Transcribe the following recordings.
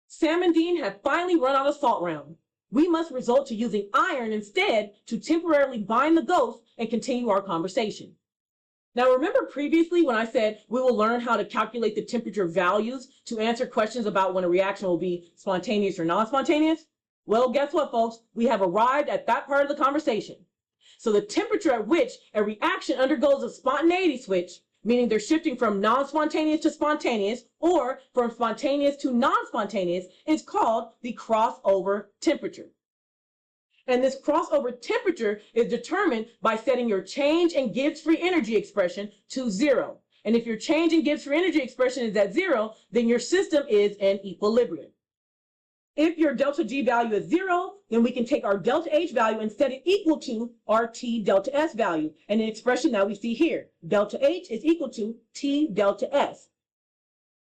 Sam and Dean have finally run out of salt round. We must resort to using iron instead to temporarily bind the ghost and continue our conversation. Now, remember previously when I said we will learn how to calculate the temperature values to answer questions about when a reaction will be spontaneous or non-spontaneous? Well, guess what, folks? We have arrived at that part of the conversation. So the temperature at which a reaction undergoes a spontaneity switch, meaning they're shifting from non-spontaneous to spontaneous or from spontaneous to non-spontaneous, is called the crossover temperature. And this crossover temperature is determined by setting your change in Gibbs free energy expression to 0. And if your change in Gibbs free energy expression is at 0, then your system is in equilibrium. If your delta G value is 0, then we can take our delta H value and set it equal to our T delta S value. And an expression that we see here, delta H is equal to T delta S.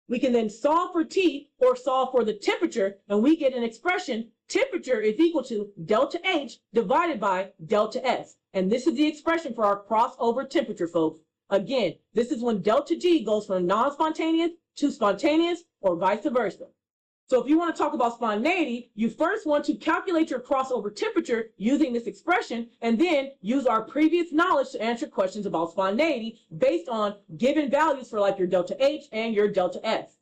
We can then solve for T or solve for the temperature, and we get an expression, temperature is equal to delta H divided by delta S. And this is the expression for our crossover temperature, folks. Again, this is when delta G goes from non-spontaneous to spontaneous or vice versa. So if you want to talk about spontaneity, you first want to calculate your crossover temperature using this expression, and then use our previous knowledge to answer questions about spontaneity based on given values for like your delta H and your delta S.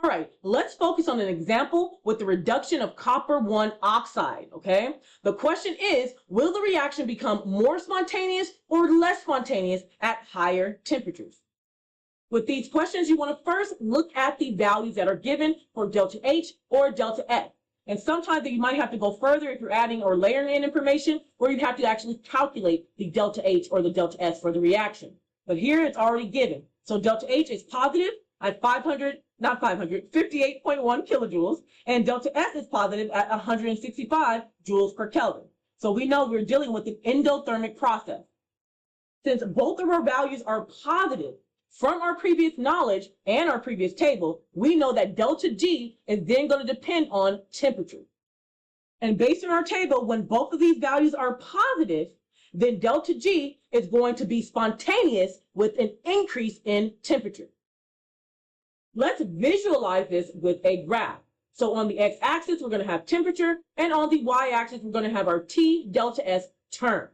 All right, let's focus on an example with the reduction of copper 1 oxide, okay? The question is, will the reaction become more spontaneous or less spontaneous at higher temperatures? With these questions, you want to first look at the values that are given for delta H or delta S. And sometimes you might have to go further if you're adding or layering in information, or you'd have to actually calculate the delta H or the delta S for the reaction. But here it's already given. So delta H is positive at 58.1 kilojoules, and delta S is positive at 165 joules per Kelvin. So we know we're dealing with an endothermic process. Since both of our values are positive, from our previous knowledge and our previous table, we know that delta G is then going to depend on temperature. And based on our table, when both of these values are positive, then delta G is going to be spontaneous with an increase in temperature. Let's visualize this with a graph. So on the x-axis, we're going to have temperature, and on the y-axis, we're going to have our T delta S term.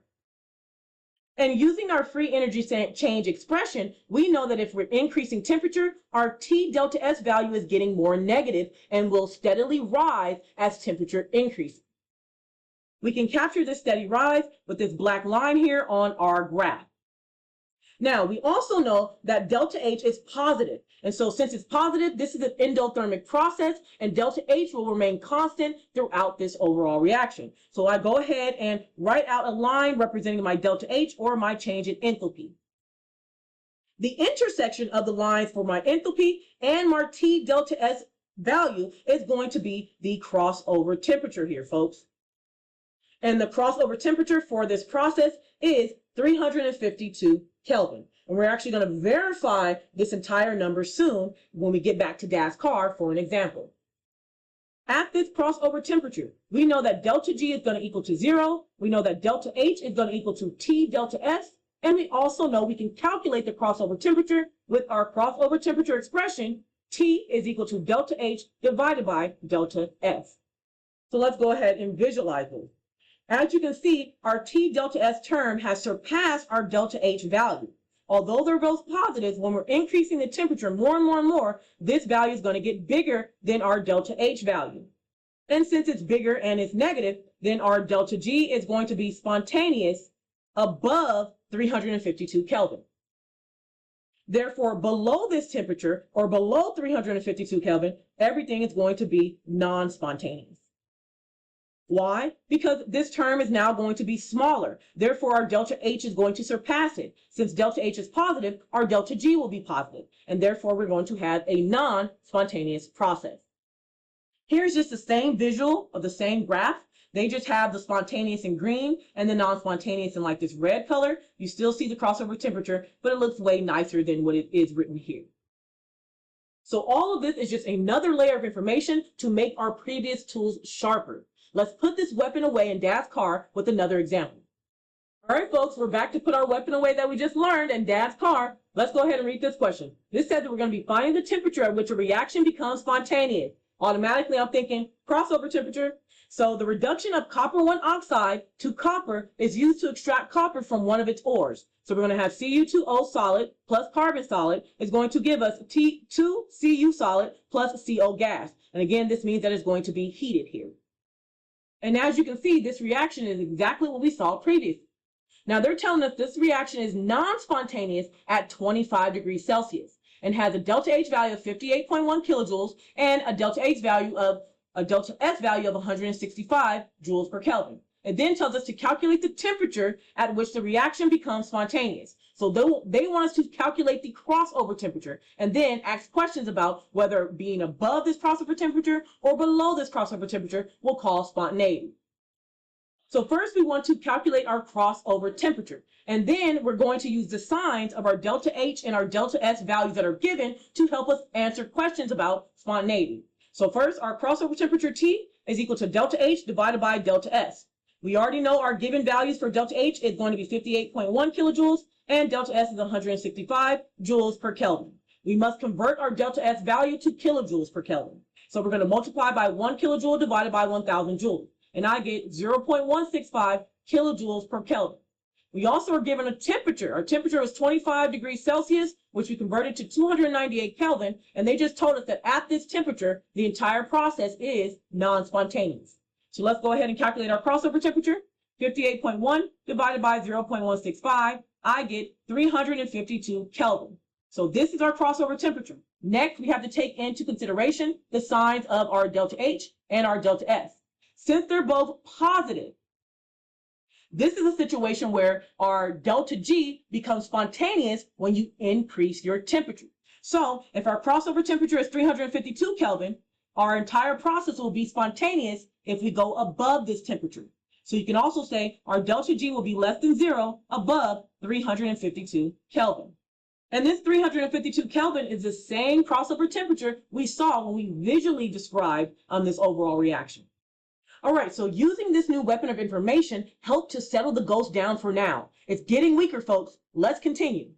And using our free energy change expression, we know that if we're increasing temperature, our T delta S value is getting more negative and will steadily rise as temperature increases. We can capture this steady rise with this black line here on our graph. Now, we also know that delta H is positive. And so since it's positive, this is an endothermic process, and delta H will remain constant throughout this overall reaction. So I go ahead and write out a line representing my delta H or my change in enthalpy. The intersection of the lines for my enthalpy and my T delta S value is going to be the crossover temperature here, folks. And the crossover temperature for this process is 352 Kelvin. And we're actually going to verify this entire number soon when we get back to Dad's car for an example. At this crossover temperature, we know that delta G is going to equal to 0. We know that delta H is going to equal to T delta S. And we also know we can calculate the crossover temperature with our crossover temperature expression. T is equal to delta H divided by delta S. So let's go ahead and visualize this. As you can see, our T delta S term has surpassed our delta H value. Although they're both positives, when we're increasing the temperature more and more and more, this value is going to get bigger than our delta H value. And since it's bigger and it's negative, then our delta G is going to be spontaneous above 352 Kelvin. Therefore, below this temperature, or below 352 Kelvin, everything is going to be non-spontaneous. Why? Because this term is now going to be smaller. Therefore, our delta H is going to surpass it. Since delta H is positive, our delta G will be positive, and therefore we're going to have a non-spontaneous process. Here's just the same visual of the same graph. They just have the spontaneous in green and the non-spontaneous in like this red color. You still see the crossover temperature, but it looks way nicer than what it is written here. So all of this is just another layer of information to make our previous tools sharper. Let's put this weapon away in Dad's car with another example. All right, folks, we're back to put our weapon away that we just learned in Dad's car. Let's go ahead and read this question. This says that we're going to be finding the temperature at which a reaction becomes spontaneous. Automatically, I'm thinking crossover temperature. So the reduction of copper 1 oxide to copper is used to extract copper from one of its ores. So we're going to have Cu2O solid plus carbon solid is going to give us T2Cu solid plus CO gas. And again, this means that it's going to be heated here. And as you can see, this reaction is exactly what we saw previously. Now they're telling us this reaction is non-spontaneous at 25 degrees Celsius and has a delta H value of 58.1 kilojoules and a delta S value of 165 joules per Kelvin. It then tells us to calculate the temperature at which the reaction becomes spontaneous. So they want us to calculate the crossover temperature and then ask questions about whether being above this crossover temperature or below this crossover temperature will cause spontaneity. So first we want to calculate our crossover temperature, and then we're going to use the signs of our delta H and our delta S values that are given to help us answer questions about spontaneity. So first, our crossover temperature T is equal to delta H divided by delta S. We already know our given values for delta H is going to be 58.1 kilojoules and delta S is 165 joules per Kelvin. We must convert our delta S value to kilojoules per Kelvin. So we're going to multiply by 1 kilojoule divided by 1,000 joules. And I get 0.165 kilojoules per Kelvin. We also are given a temperature. Our temperature is 25 degrees Celsius, which we converted to 298 Kelvin, and they just told us that at this temperature, the entire process is non-spontaneous. So let's go ahead and calculate our crossover temperature. 58.1 divided by 0.165, I get 352 Kelvin. So this is our crossover temperature. Next, we have to take into consideration the signs of our delta H and our delta S. Since they're both positive, this is a situation where our delta G becomes spontaneous when you increase your temperature. So if our crossover temperature is 352 Kelvin, our entire process will be spontaneous if we go above this temperature. So you can also say our delta G will be less than 0 above 352 Kelvin. And this 352 Kelvin is the same crossover temperature we saw when we visually described this overall reaction. All right, so using this new weapon of information helped to settle the ghost down for now. It's getting weaker, folks. Let's continue.